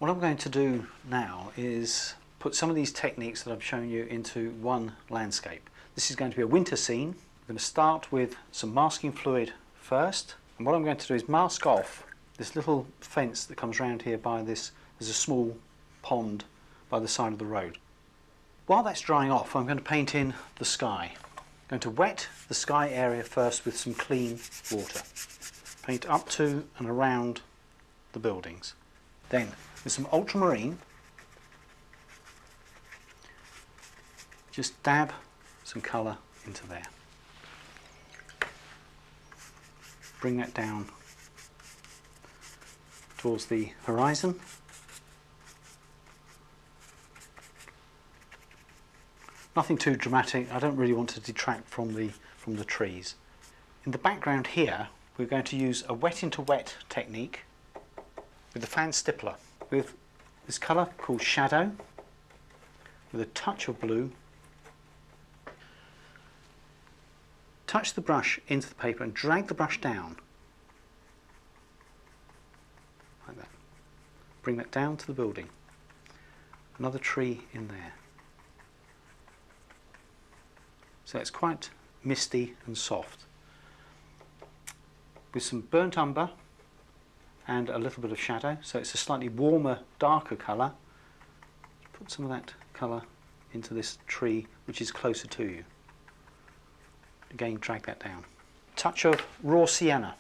What I'm going to do now is put some of these techniques that I've shown you into one landscape. This is going to be a winter scene. I'm going to start with some masking fluid first, and what I'm going to do is mask off this little fence that comes around here by this. There's a small pond by the side of the road. While that's drying off, I'm going to paint in the sky. I'm going to wet the sky area first with some clean water. Paint up to and around the buildings. Then with some ultramarine, just dab some colour into there. Bring that down towards the horizon. Nothing too dramatic. I don't really want to detract from the trees. In the background here, we're going to use a wet into wet technique with the fan stippler, with this colour called Shadow, with a touch of blue. Touch the brush into the paper and drag the brush down, like that. Bring that down to the building. Another tree in there. So it's quite misty and soft. With some burnt umber and a little bit of shadow, so it's a slightly warmer, darker colour. Put some of that colour into this tree which is closer to you. Again, drag that down. Touch of raw sienna.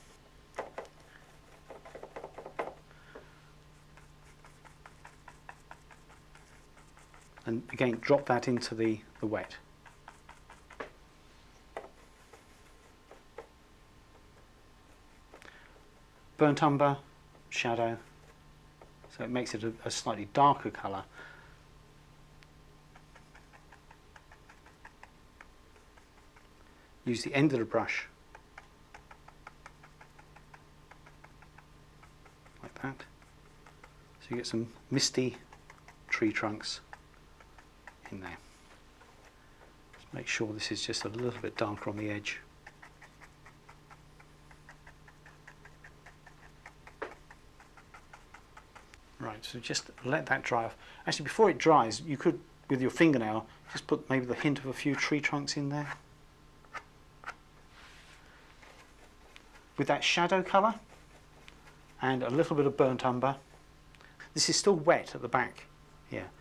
And again, drop that into the wet. Burnt umber, shadow, so it makes it a slightly darker colour. Use the end of the brush like that, so you get some misty tree trunks in there. Just make sure this is just a little bit darker on the edge. Right, so just let that dry off. Actually, before it dries, you could, with your fingernail, just put maybe the hint of a few tree trunks in there. With that shadow colour and a little bit of burnt umber. This is still wet at the back here.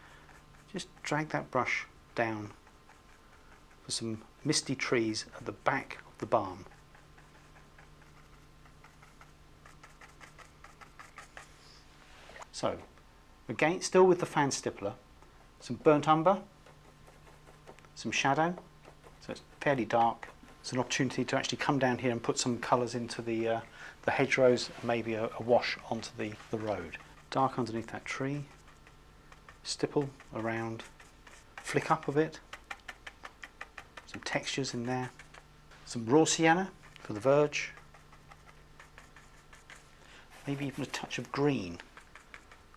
Just drag that brush down for some misty trees at the back of the barn. So, again, still with the fan stippler, some burnt umber, some shadow, so it's fairly dark. It's an opportunity to actually come down here and put some colours into the hedgerows and maybe a wash onto the road. Dark underneath that tree, stipple around, flick up a bit, some textures in there, some raw sienna for the verge, maybe even a touch of green.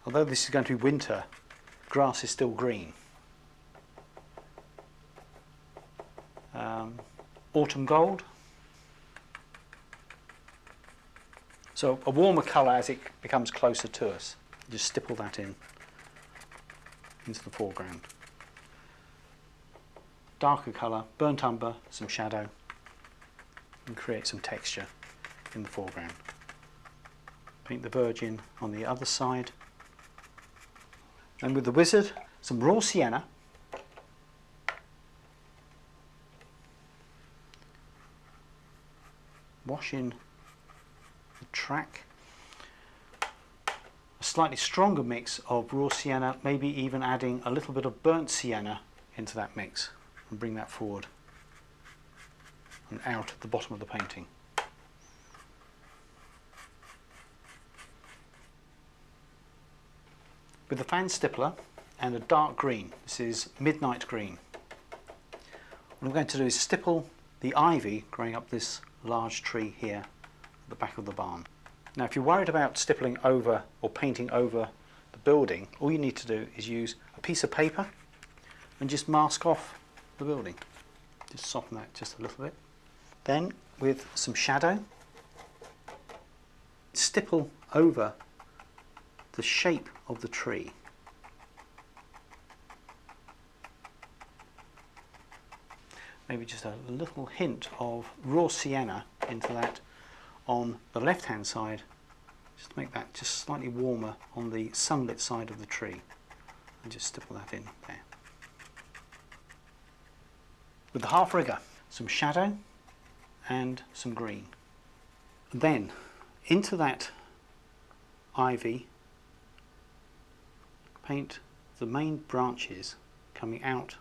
Although this is going to be winter, grass is still green. Autumn gold. So a warmer colour as it becomes closer to us. Just stipple that in into the foreground. Darker colour, burnt umber, some shadow, and create some texture in the foreground. Paint the verge in on the other side. And with the wizard, some raw sienna. Wash in the track. A slightly stronger mix of raw sienna, maybe even adding a little bit of burnt sienna into that mix, and bring that forward and out at the bottom of the painting. With the fan stippler and a dark green, this is midnight green, what I'm going to do is stipple the ivy growing up this large tree here at the back of the barn. Now if you're worried about stippling over or painting over the building, all you need to do is use a piece of paper and just mask off the building. Just soften that just a little bit. Then with some shadow, stipple over the shape of the tree. Maybe just a little hint of raw sienna into that on the left hand side, just to make that just slightly warmer on the sunlit side of the tree, and just stipple that in there. With the half rigger, some shadow and some green. Then into that ivy, paint the main branches coming out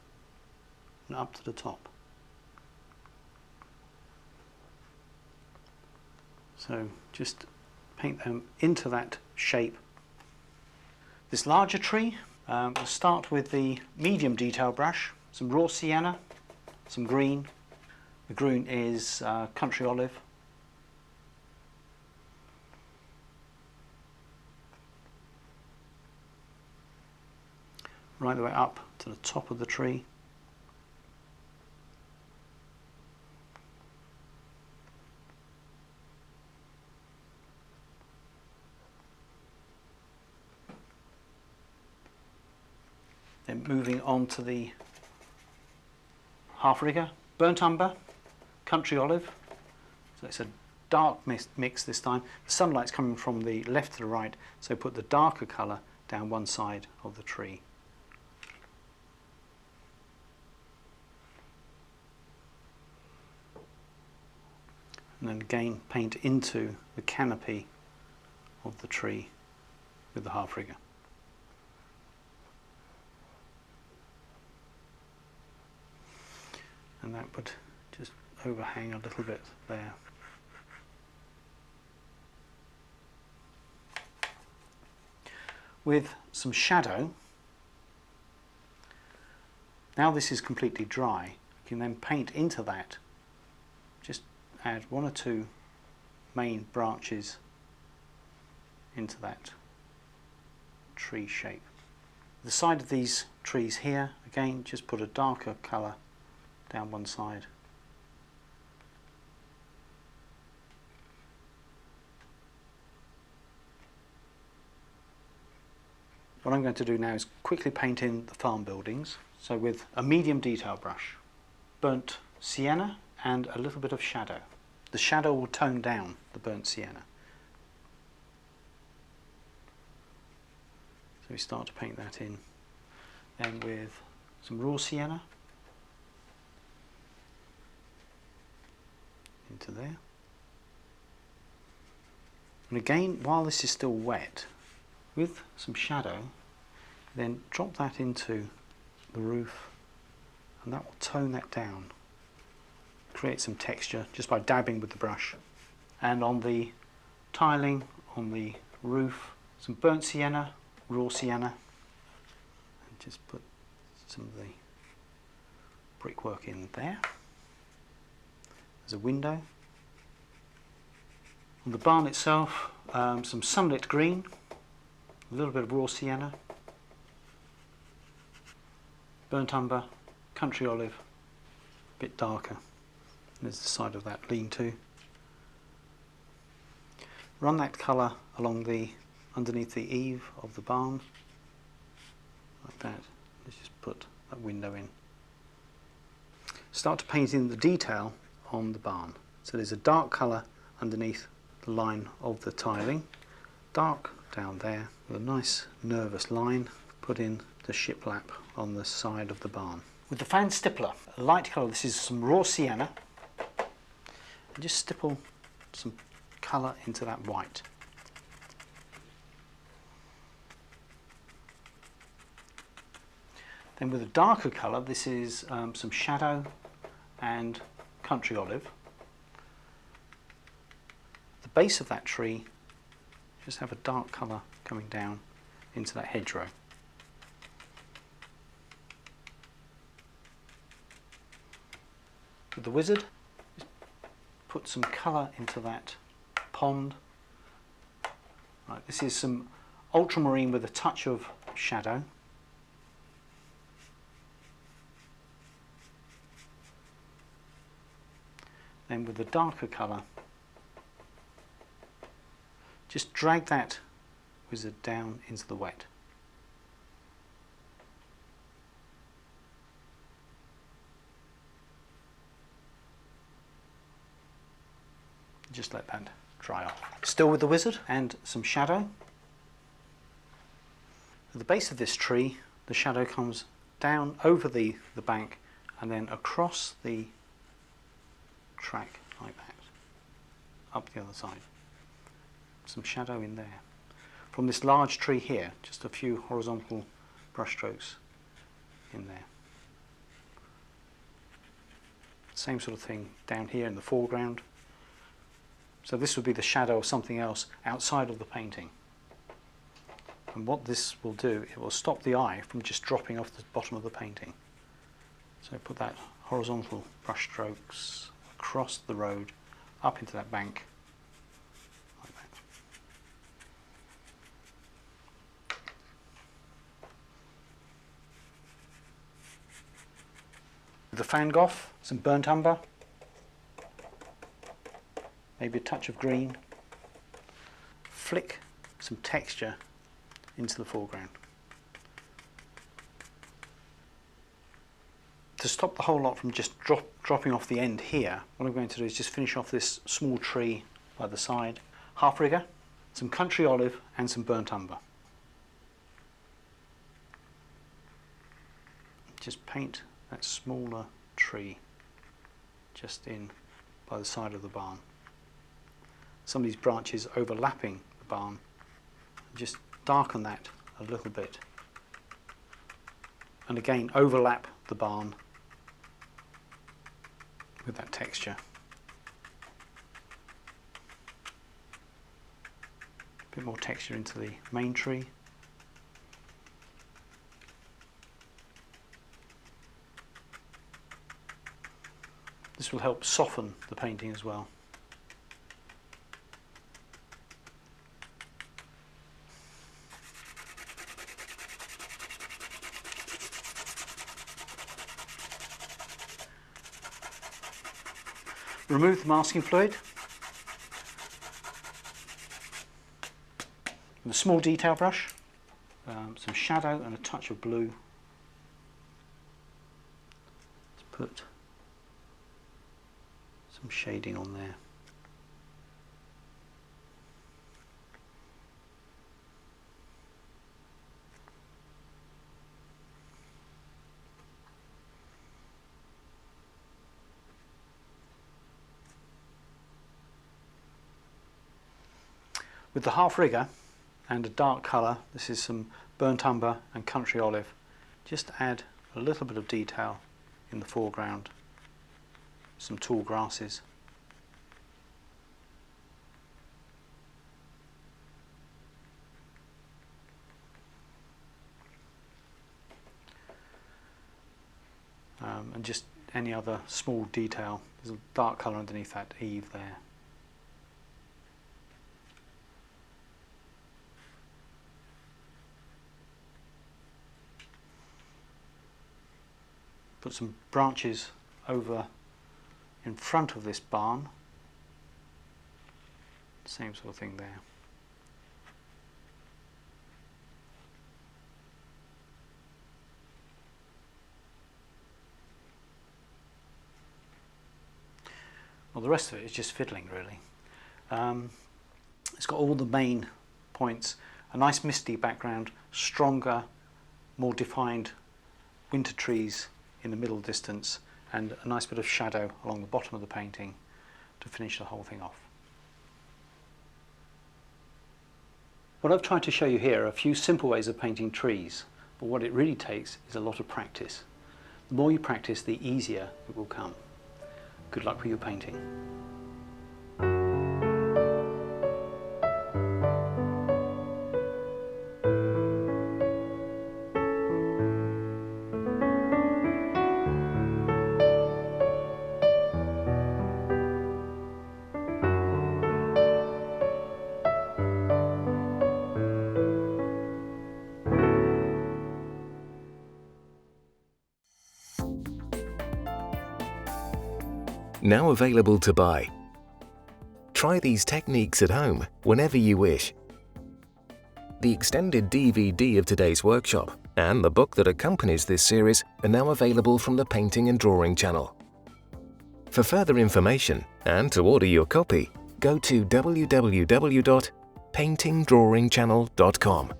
and up to the top. So just paint them into that shape. This larger tree, we'll start with the medium detail brush, some raw sienna, some green. The green is country olive. Right the way up to the top of the tree. Then moving on to the half rigger, burnt umber, country olive. So it's a dark mix this time. The sunlight's coming from the left to the right, so put the darker colour down one side of the tree. And then again paint into the canopy of the tree with the half rigger. And that would just overhang a little bit there. With some shadow, now this is completely dry, you can then paint into that, just add one or two main branches into that tree shape. The side of these trees here, again, just put a darker colour down one side. What I'm going to do now is quickly paint in the farm buildings. So with a medium detail brush, burnt sienna and a little bit of shadow. The shadow will tone down the burnt sienna. So we start to paint that in. Then with some raw sienna into there. And again, while this is still wet, with some shadow, then drop that into the roof, and that will tone that down, create some texture just by dabbing with the brush. And on the tiling on the roof, some burnt sienna, raw sienna, and just put some of the brickwork in there. There's a window. On the barn itself, some sunlit green, a little bit of raw sienna, burnt umber, country olive, a bit darker. There's the side of that lean-to. Run that colour along the underneath the eave of the barn, like that. Let's just put that window in. Start to paint in the detail on the barn. So there's a dark colour underneath the line of the tiling, dark down there with a nice nervous line. Put in the shiplap on the side of the barn. With the fan stippler, a light colour, this is some raw sienna, and just stipple some colour into that white. Then with a darker colour, this is some shadow and country olive. The base of that tree, just have a dark colour coming down into that hedgerow. With the wizard, just put some colour into that pond. Right, this is some ultramarine with a touch of shadow. Then with the darker colour, just drag that wizard down into the wet. Just let that dry off. Still with the wizard and some shadow. At the base of this tree, the shadow comes down over the bank and then across the track like that, up the other side. Some shadow in there. From this large tree here, just a few horizontal brush strokes in there. Same sort of thing down here in the foreground. So this would be the shadow of something else outside of the painting. And what this will do, it will stop the eye from just dropping off the bottom of the painting. So put that horizontal brush strokes across the road, up into that bank, like that. With the Fangoff, some burnt umber, maybe a touch of green, flick some texture into the foreground. To stop the whole lot from just dropping off the end here, what I'm going to do is just finish off this small tree by the side. Half rigger, some country olive and some burnt umber. Just paint that smaller tree just in by the side of the barn. Some of these branches overlapping the barn. Just darken that a little bit. And again, overlap the barn with that texture. A bit more texture into the main tree. This will help soften the painting as well. Remove the masking fluid. With a small detail brush, some shadow and a touch of blue. Let's put some shading on there. With the half rigger and a dark colour, this is some burnt umber and country olive, just add a little bit of detail in the foreground, some tall grasses. And just any other small detail. There's a dark colour underneath that eave there. Put some branches over in front of this barn. Same sort of thing there. Well, the rest of it is just fiddling, really. It's got all the main points. A nice misty background, stronger, more defined winter trees in the middle distance, and a nice bit of shadow along the bottom of the painting to finish the whole thing off. What I've tried to show you here are a few simple ways of painting trees, but what it really takes is a lot of practice. The more you practice, the easier it will come. Good luck with your painting. Now available to buy. Try these techniques at home whenever you wish. The extended DVD of today's workshop and the book that accompanies this series are now available from the Painting and Drawing channel. For further information and to order your copy, go to www.paintingdrawingchannel.com.